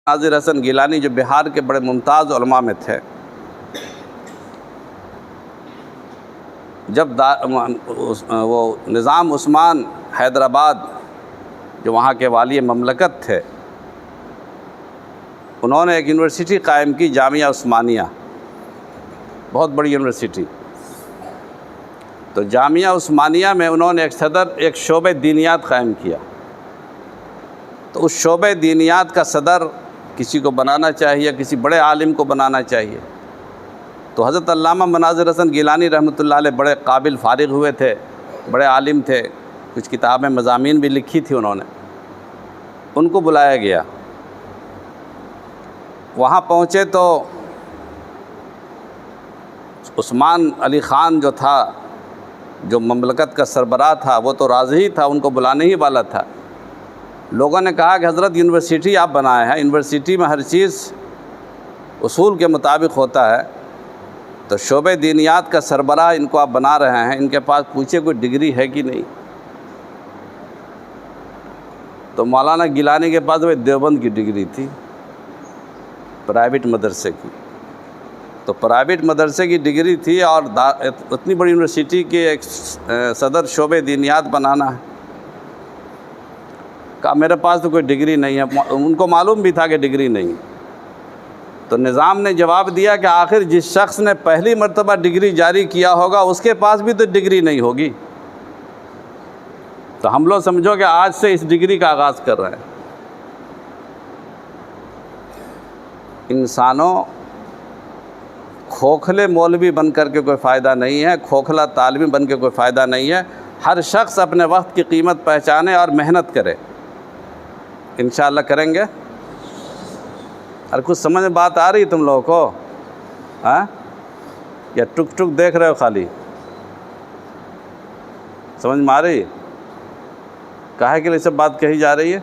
ناظر حسن گیلانی جو بہار کے بڑے ممتاز علماء میں تھے، جب وہ نظام عثمان حیدرآباد جو وہاں کے والی مملکت تھے، انہوں نے ایک یونیورسٹی قائم کی، جامعہ عثمانیہ، بہت بڑی یونیورسٹی۔ تو جامعہ عثمانیہ میں انہوں نے ایک شعبہ دینیات قائم کیا۔ تو اس شعبہ دینیات کا صدر کسی کو بنانا چاہیے، کسی بڑے عالم کو بنانا چاہیے۔ تو حضرت علامہ مناظر حسن گیلانی رحمۃ اللہ علیہ بڑے قابل فارغ ہوئے تھے، بڑے عالم تھے، کچھ کتابیں مضامین بھی لکھی تھی انہوں نے۔ ان کو بلایا گیا، وہاں پہنچے تو عثمان علی خان جو تھا، جو مملکت کا سربراہ تھا، وہ تو راضی ہی تھا، ان کو بلانے ہی والا تھا۔ لوگوں نے کہا کہ حضرت یونیورسٹی آپ بنائے ہیں، یونیورسٹی میں ہر چیز اصول کے مطابق ہوتا ہے، تو شعبہ دینیات کا سربراہ ان کو آپ بنا رہے ہیں، ان کے پاس پوچھے کوئی ڈگری ہے کہ نہیں۔ تو مولانا گیلانی کے پاس وہ دیوبند کی ڈگری تھی، پرائیویٹ مدرسے کی۔ تو پرائیویٹ مدرسے کی ڈگری تھی اور اتنی بڑی یونیورسٹی کے ایک صدر شعبہ دینیات بنانا ہے۔ کہا میرے پاس تو کوئی ڈگری نہیں ہے، ان کو معلوم بھی تھا کہ ڈگری نہیں۔ تو نظام نے جواب دیا کہ آخر جس شخص نے پہلی مرتبہ ڈگری جاری کیا ہوگا اس کے پاس بھی تو ڈگری نہیں ہوگی۔ تو ہم لوگ سمجھو کہ آج سے اس ڈگری کا آغاز کر رہے ہیں۔ انسانوں، کھوکھلے مولوی بن کر کے کوئی فائدہ نہیں ہے، کھوکھلا طالب بن کے کوئی فائدہ نہیں ہے۔ ہر شخص اپنے وقت کی قیمت پہچانے اور محنت کرے، انشاءاللہ کریں گے۔ اور کچھ سمجھ میں بات آ رہی تم لوگوں کو؟ ہاں، یا ٹک ٹک دیکھ رہے ہو خالی؟ سمجھ میں آ رہی؟ کاہے کے لیے سب بات کہی جا رہی ہے؟